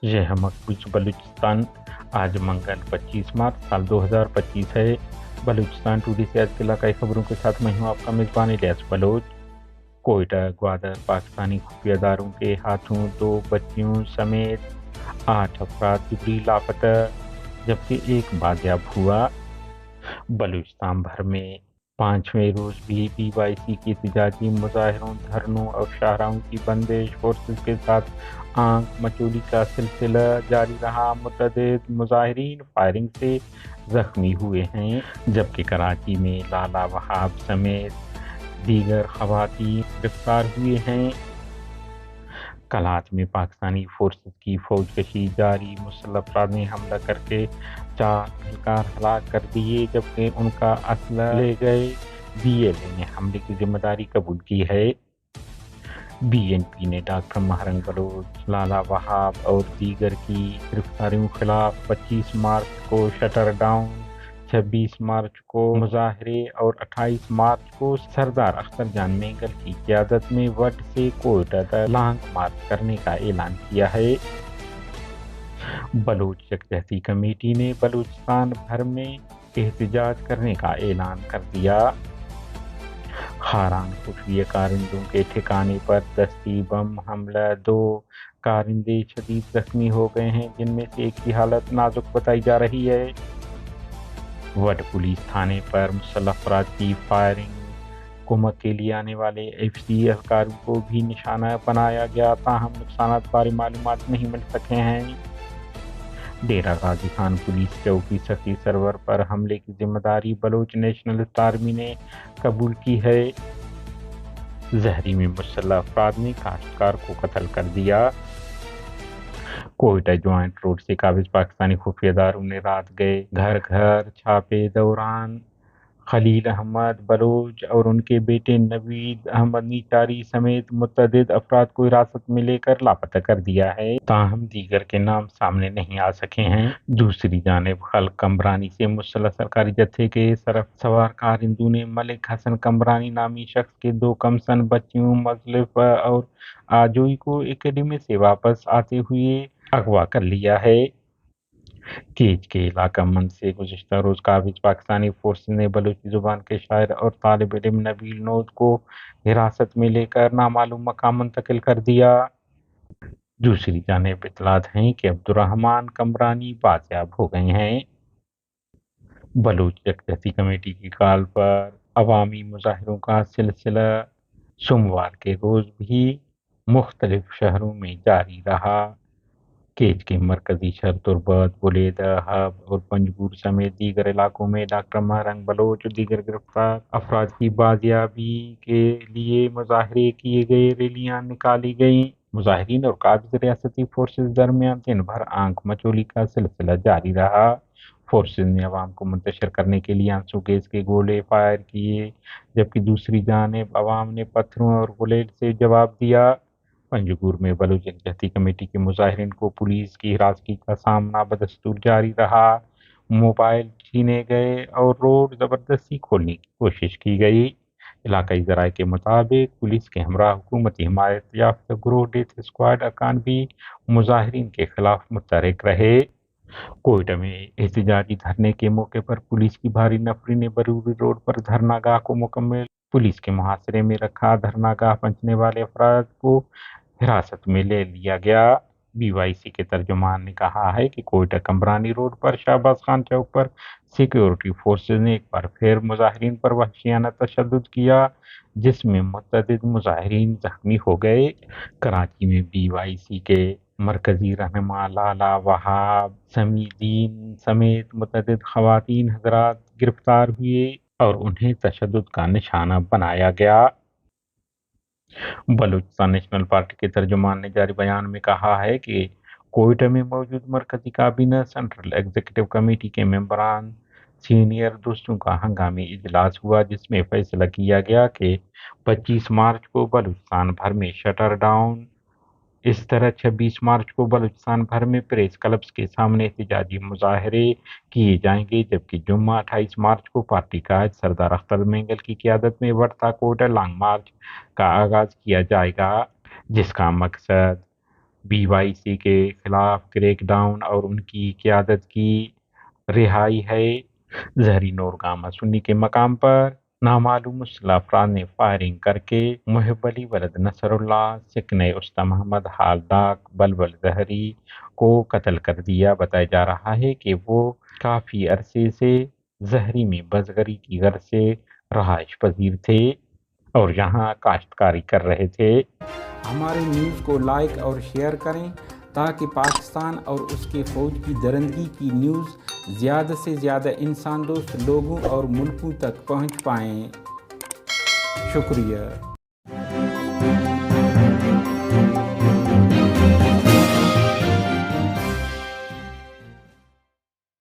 یہ ہے مقبوض بلوچستان۔ آج منگل 25 مارچ سال 2025 ہے۔ بلوچستان ٹوڈے سے آج کے علاقائی خبروں کے ساتھ میں ہوں آپ کا میزبان الیاس بلوچ۔ کوئٹہ گوادر پاکستانی خفیہ اداروں کے ہاتھوں 2 بچیوں سمیت 8 افراد جبری لاپتہ، جبکہ ایک بازیاب ہوا۔ بلوچستان بھر میں 5ویں روز بھی پی وائی سی کی احتجاجی مظاہروں، دھرنوں اور شاہراہوں کی بندش فورسز کے ساتھ آنکھ مچولی کا سلسلہ جاری رہا۔ متعدد مظاہرین فائرنگ سے زخمی ہوئے ہیں، جبکہ کراچی میں لالہ وہاب سمیت دیگر خواتین گرفتار ہوئے ہیں۔ کلات میں پاکستانی فورسز کی فوج کشی جاری، مسلح افراد نے حملہ کر کے 4 اہلکار ہلاک کر دیے، جبکہ ان کا اسلحہ لے گئے۔ بی ایل اے نے حملے کی ذمہ داری قبول کی ہے۔ بی این پی نے ڈاکٹر مہرنگ بلوچ، لالہ وہاب اور دیگر کی گرفتاریوں کے خلاف 25 مارچ کو شٹر ڈاؤن، 26 مارچ کو مظاہرے اور 28 مارچ کو سردار اختر جان مینگل کی قیادت میں وڈ سے کوئٹہ تک لانگ مارچ کرنے کا اعلان کیا ہے۔ بلوچ یکجہتی کمیٹی نے بلوچستان بھر میں احتجاج کرنے کا اعلان کر دیا۔ خاران خفیہ کارندوں کے ٹھکانے پر دستی بم حملہ، 2 کارندے شدید زخمی ہو گئے ہیں، جن میں سے ایک کی حالت نازک بتائی جا رہی ہے۔ وڈ پولیس تھانے پر مسلح افراد کی فائرنگ، کمک کے لیے آنے والے ایف سی اہلکاروں کو بھی نشانہ بنایا گیا، تاہم نقصانات بارے معلومات نہیں مل سکے ہیں۔ ڈیرہ غازی خان پولیس چوکی سخی سرور پر حملے کی ذمہ داری بلوچ نیشنلسٹ آرمی نے قبول کی ہے۔ زہری میں مسلح افراد نے کاشتکار کو قتل کر دیا۔ کوئٹہ جوائنٹ روڈ سے قابض پاکستانی خفیہ اداروں نے رات گئے گھر گھر چھاپے دوران خلیل احمد بلوچ اور ان کے بیٹے نوید احمد نیچاری سمیت متعدد افراد کو حراست میں لے کر لاپتہ کر دیا ہے، تاہم دیگر کے نام سامنے نہیں آ سکے ہیں۔ دوسری جانب خلق کمرانی سے مسلح سرکاری جتھے کے سوار کارندوں نے ملک حسن کمرانی نامی شخص کے 2 کمسن بچیوں مزدلفہ اور آجوئی کو اکیڈمی سے واپس آتے ہوئے اغوا کر لیا ہے۔ کیچ کے علاقہ مند سے گزشتہ روز قابض پاکستانی فورسز نے بلوچی زبان کے شاعر اور طالب علم نبیل نود کو حراست میں لے کر نامعلوم مقام منتقل کر دیا۔ دوسری جانب اطلاعات ہیں کہ عبدالرحمان کمرانی بازیاب ہو گئے ہیں۔ بلوچ یکجہتی کمیٹی کی کال پر عوامی مظاہروں کا سلسلہ سوموار کے روز بھی مختلف شہروں میں جاری رہا۔ کیچ کے مرکزی شہر تربت، بلیدہ، حب اور پنجگور سمیت دیگر علاقوں میں ڈاکٹر مہرنگ بلوچ اور دیگر گرفتار افراد کی بازیابی کے لیے مظاہرے کیے گئے، ریلیاں نکالی گئیں۔ مظاہرین اور قابض ریاستی فورسز درمیان دن بھر آنکھ مچولی کا سلسلہ جاری رہا۔ فورسز نے عوام کو منتشر کرنے کے لیے آنسو گیس کے گولے فائر کیے، جبکہ دوسری جانب عوام نے پتھروں اور غلیل سے جواب دیا۔ پنجگور میں بلوچ یکجہتی کمیٹی کے مظاہرین کو پولیس کی ہراسگی کا سامنا بدستور جاری رہا، موبائل چھینے گئے اور روڈ زبردستی کھولنے کی کوشش کی گئی۔ علاقائی ذرائع کے مطابق پولیس کے ہمراہ حکومتی حمایت یافتہ گروہ ڈیتھ اسکواڈ ارکان بھی مظاہرین کے خلاف متحرک رہے۔ کوئٹہ میں احتجاجی دھرنے کے موقع پر پولیس کی بھاری نفری نے بروری روڈ پر دھرنا گاہ کو مکمل پولیس کے محاصرے میں رکھا۔ دھرنا گاہ پہنچنے والے افراد کو حراست میں لے لیا گیا۔ بی وائی سی کے ترجمان نے کہا ہے کہ کوئٹہ کمرانی روڈ پر شہباز خان چوک پر سیکیورٹی فورسز نے ایک بار پھر مظاہرین پر وحشیانہ تشدد کیا، جس میں متعدد مظاہرین زخمی ہو گئے۔ کراچی میں بی وائی سی کے مرکزی رہنما لالہ وہاب سمیدین سمیت متعدد خواتین حضرات گرفتار ہوئے اور انہیں تشدد کا نشانہ بنایا گیا۔ بلوچستان نیشنل پارٹی کے ترجمان نے جاری بیان میں کہا ہے کہ کوئٹہ میں موجود مرکزی کابینہ سینٹرل ایگزیکٹو کمیٹی کے ممبران سینئر دوستوں کا ہنگامی اجلاس ہوا، جس میں فیصلہ کیا گیا کہ 25 مارچ کو بلوچستان بھر میں شٹر ڈاؤن، اس طرح 26 مارچ کو بلوچستان بھر میں پریس کلبز کے سامنے احتجاجی مظاہرے کیے جائیں گے، جبکہ جمعہ 28 مارچ کو پارٹی قائد سردار اختر مینگل کی قیادت میں وڈتا کوئٹہ لانگ مارچ کا آغاز کیا جائے گا، جس کا مقصد BYC کے خلاف کریک ڈاؤن اور ان کی قیادت کی رہائی ہے۔ زہری نورگامہ سنی کے مقام پر نامعلوم مسلح افراد نے فائرنگ کر کے محب علی ولد نصر اللہ سکن استا محمد حالداک بلبل زہری کو قتل کر دیا۔ بتایا جا رہا ہے کہ وہ کافی عرصے سے زہری میں بزگری کی غرض سے رہائش پذیر تھے اور یہاں کاشتکاری کر رہے تھے۔ ہمارے نیوز کو لائک اور شیئر کریں تاکہ پاکستان اور اس کے فوج کی درندگی کی نیوز زیادہ سے زیادہ انسان دوست لوگوں اور ملکوں تک پہنچ پائیں۔ شکریہ۔